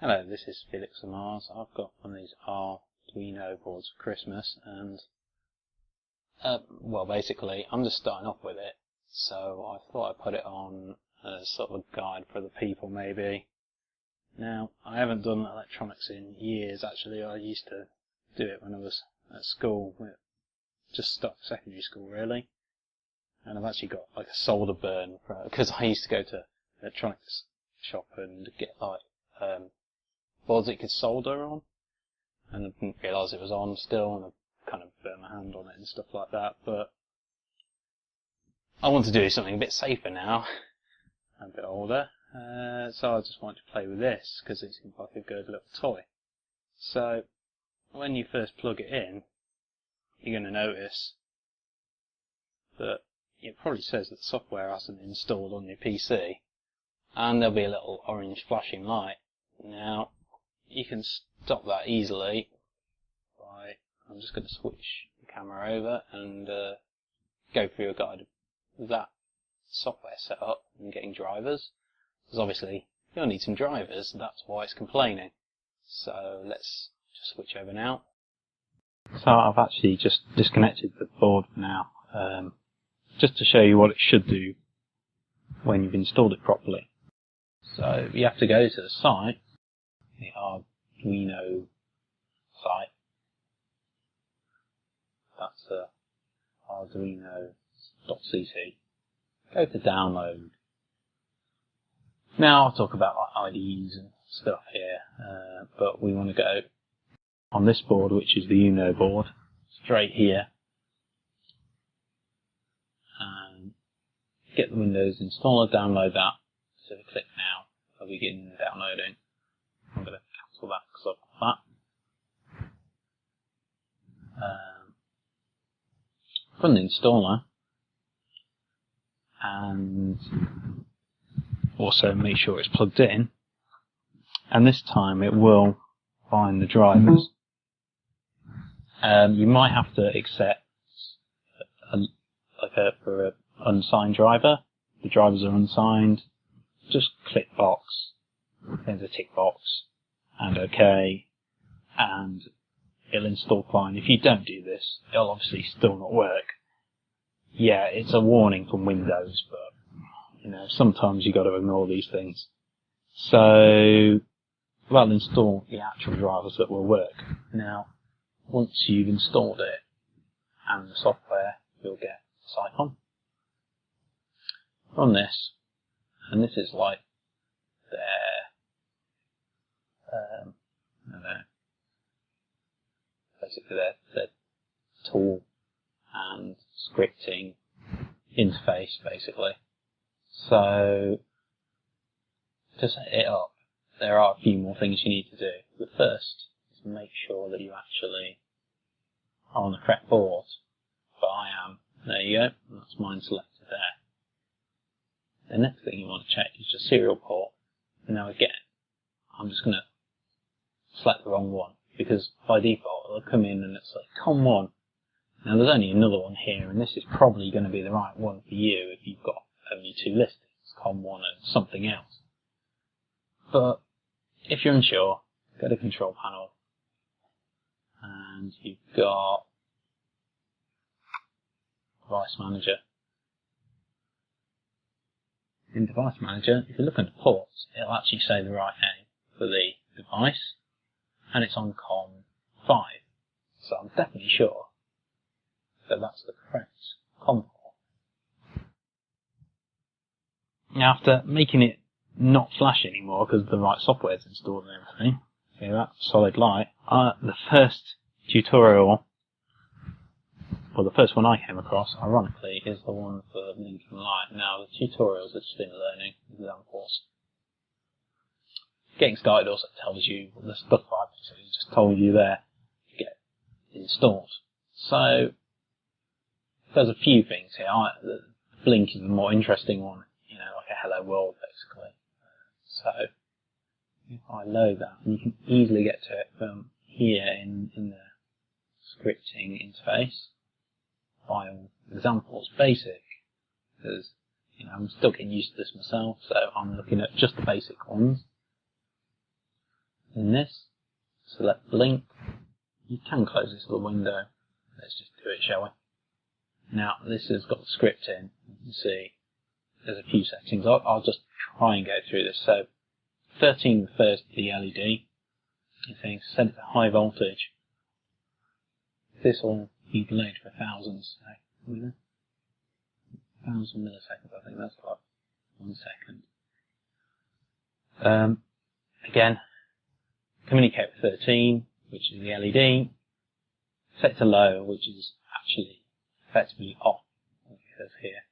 Hello, this is Felix and Mars. I've got one of these Arduino boards for Christmas, and well, basically I'm just starting off with it, so I thought I'd put it on as sort of a guide for other people maybe. Now, I haven't done electronics in years actually. I used to do it when I was at school, just stopped secondary school really, and I've actually got like a solder burn because I used to go to electronics shop and get like boards that you could solder on, and I didn't realise it was on still, and I kind of burnt my hand on it and stuff like that. But I want to do something a bit safer now. I'm a bit older, so I just wanted to play with this because it seems like a good little toy. So when you first plug it in, you're going to notice that it probably says that the software hasn't installed on your PC, and there'll be a little orange flashing light. Now, you can stop that easily by, I'm just going to switch the camera over and go through a guide of that software setup and getting drivers, because obviously you'll need some drivers, that's why it's complaining. So let's just switch over now. So I've actually just disconnected the board now, just to show you what it should do when you've installed it properly. So you have to go to the site, the Arduino site. That's arduino.cc. Go to download. Now I'll talk about like IDEs and stuff here, but we want to go on this board, which is the Uno board, straight here, and get the Windows installer, download that. So we click now, I'll begin downloading. I'm going to cancel that because I've got that. Run the installer, and also make sure it's plugged in, and this time it will find the drivers. You might have to accept for an unsigned driver. The drivers are unsigned. Just click box, there's a tick box, and OK, and it'll install fine. If you don't do this, it'll obviously still not work. Yeah, it's a warning from Windows, but you know, sometimes you got to ignore these things. So that'll install the actual drivers that will work. Now, once you've installed it and the software, you'll get this icon. Run this, and this is like their I don't know, basically their tool and scripting interface, basically. So to set it up, there are a few more things you need to do. The first is make sure that you actually are on the correct board. But I am. There you go. That's mine selected there. The next thing you want to check is your serial port. Now again, I'm just going to select the wrong one, because by default it'll come in and it's like COM1. Now there's only another one here, and this is probably going to be the right one for you if you've got only two listings, COM1 and something else. But if you're unsure, go to Control Panel, and you've got Device Manager. In Device Manager, if you look under ports, it'll actually say the right name for the device, and it's on COM5. So I'm definitely sure that that's the correct COM port. Now, after making it not flash anymore because the right software is installed and everything, see that solid light, the first tutorial, well, the first one I came across, ironically, is the one for blinking light. Now, the tutorials are just in learning examples. Getting started also tells you the stuff I've just told you there to get installed. So, there's a few things here. The blink is the more interesting one, you know, like a hello world, basically. So, if I load that, and you can easily get to it from here in the scripting interface. File examples basic, because you know I'm still getting used to this myself, so I'm looking at just the basic ones. in this, select blink. You can close this little window. Let's just do it, shall we? Now, this has got the script in. You can see there's a few settings. I'll just try and go through this. So, 13 refers to the LED. You think set it to high voltage. This will be delayed for thousands. So, 1,000 milliseconds. I think that's like 1 second. Again, communicate with 13, which is the LED. Set to low, which is actually effectively off, like it says here.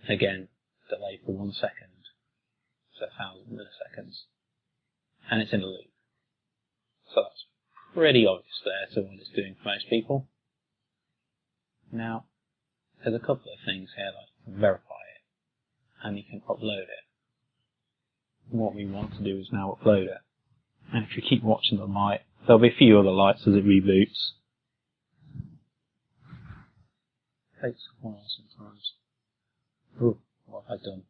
Again, delay for 1 second, so 1,000 milliseconds, and it's in a loop. So that's pretty obvious there to what it's doing for most people. Now, there's a couple of things here, like verify it, and you can upload it. What we want to do is now upload it. And if you keep watching the light, there'll be a few other lights as it reboots. Takes a while sometimes. Ooh, what have I done?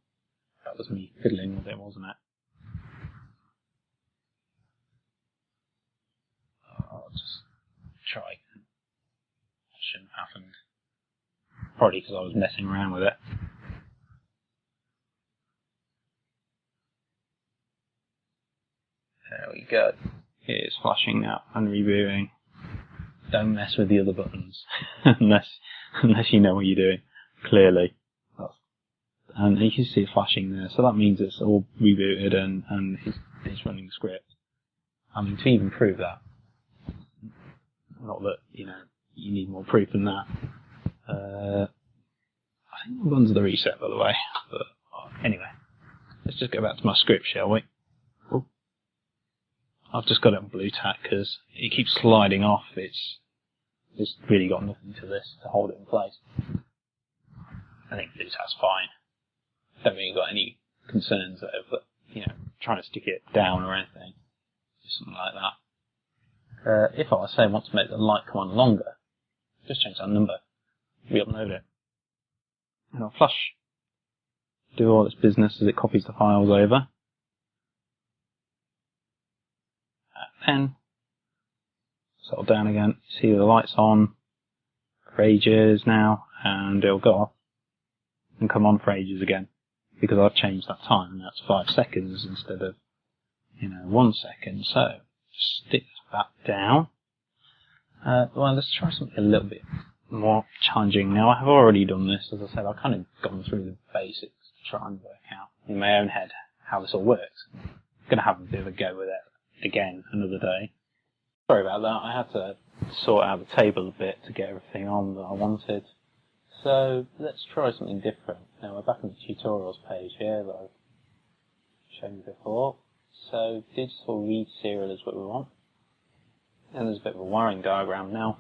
That was me fiddling with it, wasn't it? I'll just try again. That shouldn't have happened. Probably because I was messing around with it. There we go. It is flashing now and rebooting. Don't mess with the other buttons unless you know what you're doing. Clearly. And you can see it flashing there, so that means it's all rebooted and it's running the script. I mean, to even prove that, not that, you need more proof than that. I think it runs the reset, by the way. But anyway, let's just go back to my script, shall we? Oh. I've just got it on blue tack because it keeps sliding off. It's really got nothing to this to hold it in place. I think blue tack's fine. Don't really got any concerns over, trying to stick it down or anything. Just something like that. If I say I want to make the light come on longer, just change that number, re-upload it, and it'll flash. Do all its business as it copies the files over. And then settle down again. See the light's on for ages now, and it'll go off and come on for ages again. Because I've changed that time, and that's 5 seconds instead of, 1 second. So, just stick that down. Well, let's try something a little bit more challenging. Now, I have already done this, as I said, I've kind of gone through the basics to try and work out in my own head how this all works. I'm going to have a bit of a go with it again another day. Sorry about that, I had to sort out the table a bit to get everything on that I wanted. So let's try something different. Now we're back on the tutorials page here that I've shown you before. So digital read serial is what we want. And there's a bit of a wiring diagram now.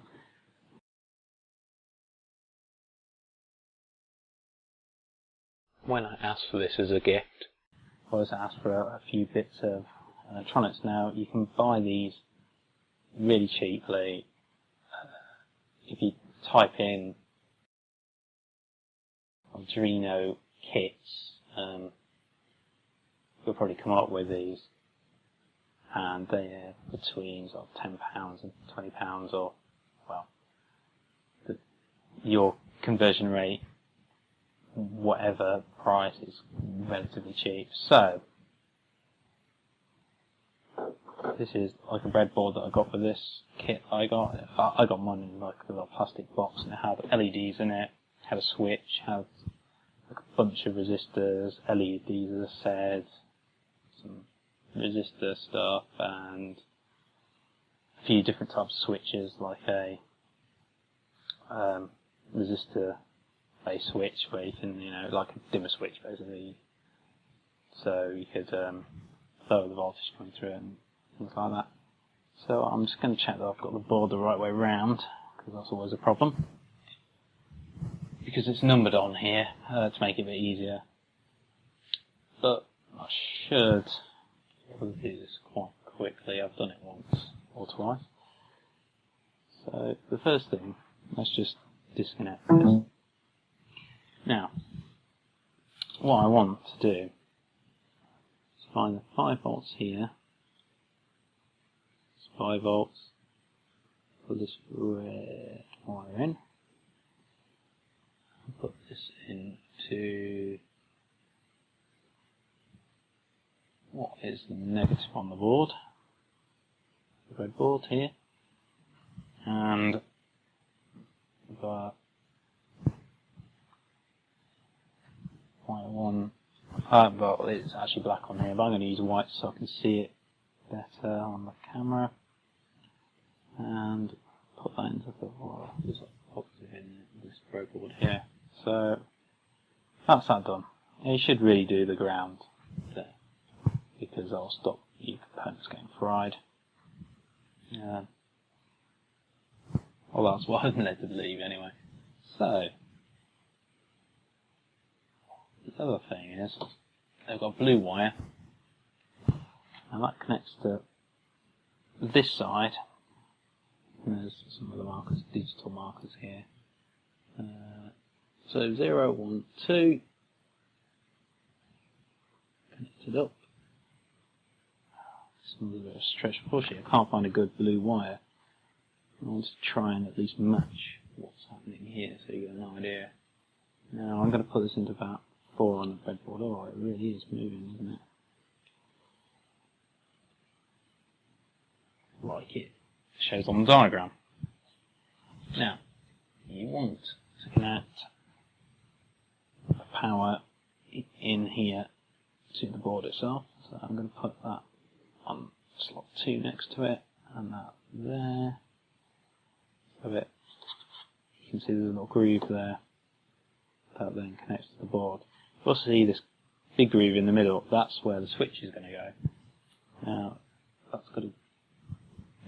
When I asked for this as a gift, I was asked for a few bits of electronics. Now you can buy these really cheaply. If you type in Arduino kits, you'll probably come up with these, and they're between sort of £10 and £20, or, well, your conversion rate, whatever price, is relatively cheap. So, this is like a breadboard that I got for this kit. I got mine in like a little plastic box, and it had LEDs in it, had a switch, had like a bunch of resistors, LEDs as I said, some resistor stuff, and a few different types of switches, like a resistor based switch where you can, like a dimmer switch basically, so you could lower the voltage coming through it and things like that. So I'm just going to check that I've got the board the right way round, because that's always a problem. Because it's numbered on here to make it a bit easier. But I should be able to do this quite quickly. I've done it once or twice. So the first thing, let's just disconnect this. Now, what I want to do is find the 5 volts here 5 volts. Put this red wire in. Put this into what is the negative on the board, the breadboard here, and the white one. Well, it's actually black on here, but I'm going to use white so I can see it better on the camera. And put that into the there's a positive in this breadboard here. So that's that done. You should really do the ground there, because that'll stop your components getting fried. Well, that's what I'm led to believe anyway. So the other thing is, they've got blue wire, and that connects to this side. And there's some of the markers, digital markers here. So 0, 1, 2, connected up. Some of the stretch unfortunately I can't find a good blue wire. I want to try and at least match what's happening here so you get an idea. Now I'm going to put this into about 4 on the breadboard. Oh, it really is moving, isn't it? Like it shows on the diagram. Now, you want to connect the power in here to the board itself. So I'm going to put that on slot 2 next to it, and that there. So you can see there's a little groove there that then connects to the board. You also see this big groove in the middle. That's where the switch is going to go. Now,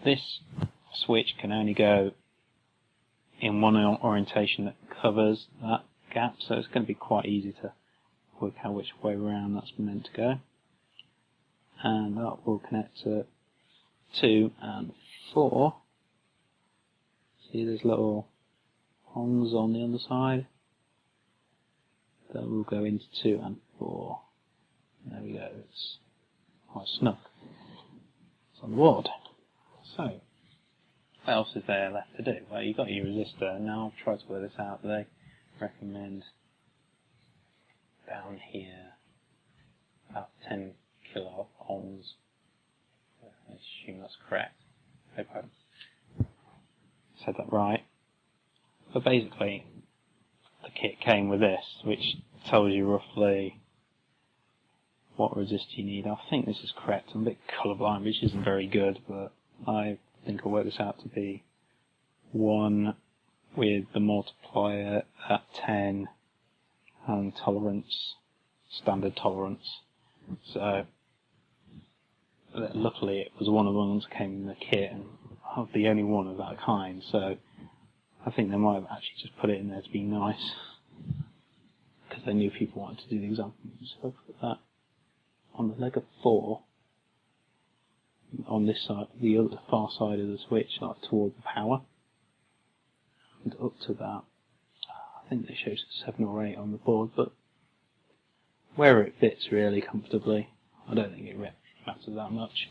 this switch can only go in one orientation that covers that gap, so it's going to be quite easy to work out which way around that's meant to go. And that will connect to 2 and 4. See there's little prongs on the underside? That will go into 2 and 4. There we go, it's quite snug. It's on the board. So, what else is there left to do? Well, you've got your resistor. Now I'll try to work this out. They recommend down here about 10 kilo ohms. I assume that's correct. I hope I said that right. But basically, the kit came with this, which tells you roughly what resistor you need. I think this is correct. I'm a bit colourblind, which isn't very good, but I think I'll work this out to be 1 with the multiplier at 10 and tolerance, standard tolerance. So luckily it was one of the ones that came in the kit, and I'm the only one of that kind, so I think they might have actually just put it in there to be nice, because they knew people wanted to do the example. So I'll put that on the leg of 4, on this side, the other far side of the switch, like toward the power, and up to that. I think it shows 7 or 8 on the board, but where it fits really comfortably, I don't think it matters that much.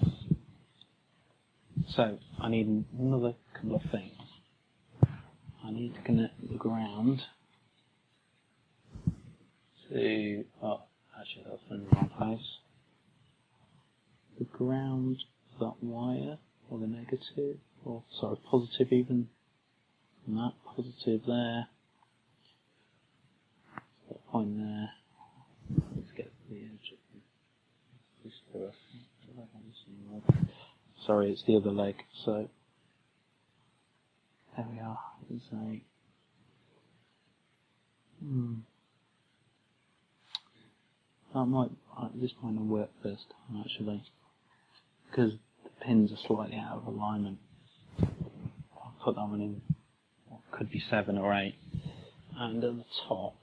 So I need another couple of things. I need to connect the ground to, oh, actually that's in the wrong place. The ground, that wire, or the negative, or sorry, positive even, and that positive there. That point there. Let's get to the edge of this first. Sorry, it's the other leg, so there we are. It's a this might not work first time actually, because the pins are slightly out of alignment. I'll put that one in, what could be 7 or 8, and at the top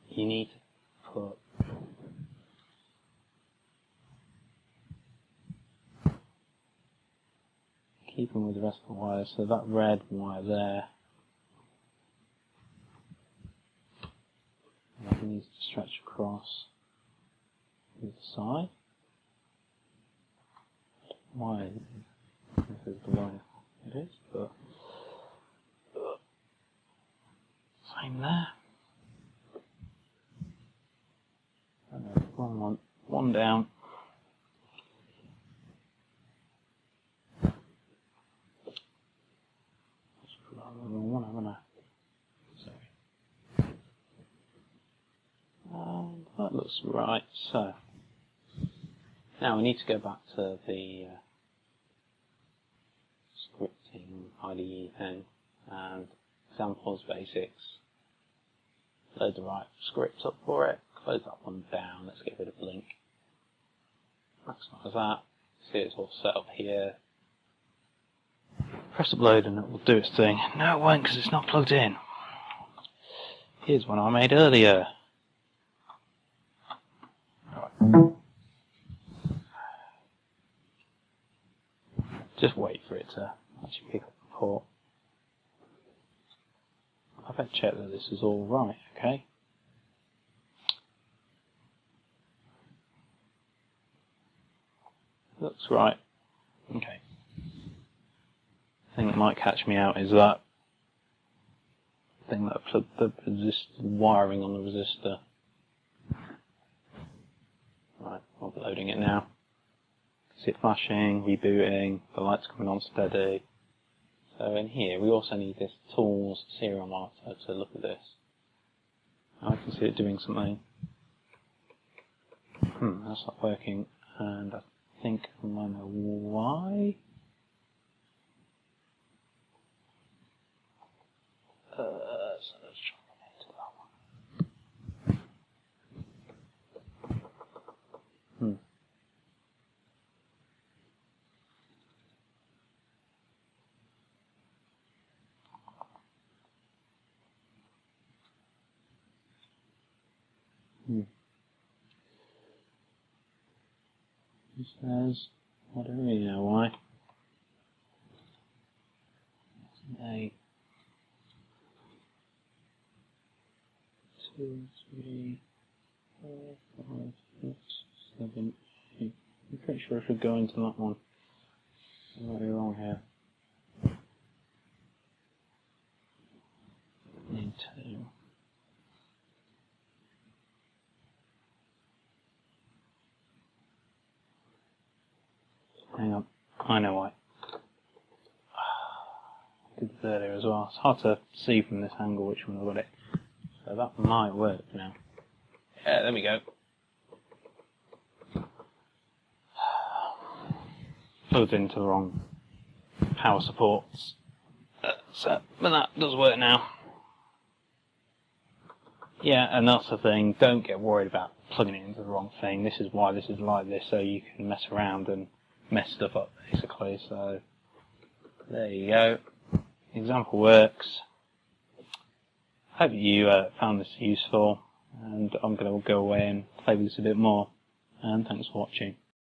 you need to put keep them with the rest of the wires, so that red wire there, that needs to stretch across the side. Why? is the way it is, but same there. Wrong one down. Wrong one, haven't I? Sorry. That looks right. So now we need to go back to the scripting IDE thing and examples, basics. Load the right script up for it. Close that one down. Let's get rid of link. Maximize that. See it's all set up here. Press upload and it will do its thing. No, it won't because it's not plugged in. Here's one I made earlier. Right. Just wait for it to actually pick up the port. I better check that this is all right, okay? Looks right. Okay. The thing that might catch me out is that thing that I plugged the wiring on the resistor. Right, uploading it now. See it flashing, rebooting, the light's coming on steady. So in here we also need this tools serial monitor to look at this. Now I can see it doing something. That's not working, and I think I might know why. So let's try into that one. It says, I don't really know why. A 2, 3, 4, 5, 6, 7, 8. I'm pretty sure I should go into that one. I might be wrong here. Need to. Hang on, I know why. I did this earlier as well. It's hard to see from this angle which one I've got it. So that might work now. Yeah, there we go. Plugged into the wrong power supports. But that does work now. Yeah, and that's the thing. Don't get worried about plugging it into the wrong thing. This is why this is like this, so you can mess around and mess stuff up, basically. So there you go. The example works. Hope you found this useful, and I'm going to go away and play with this a bit more. And thanks for watching.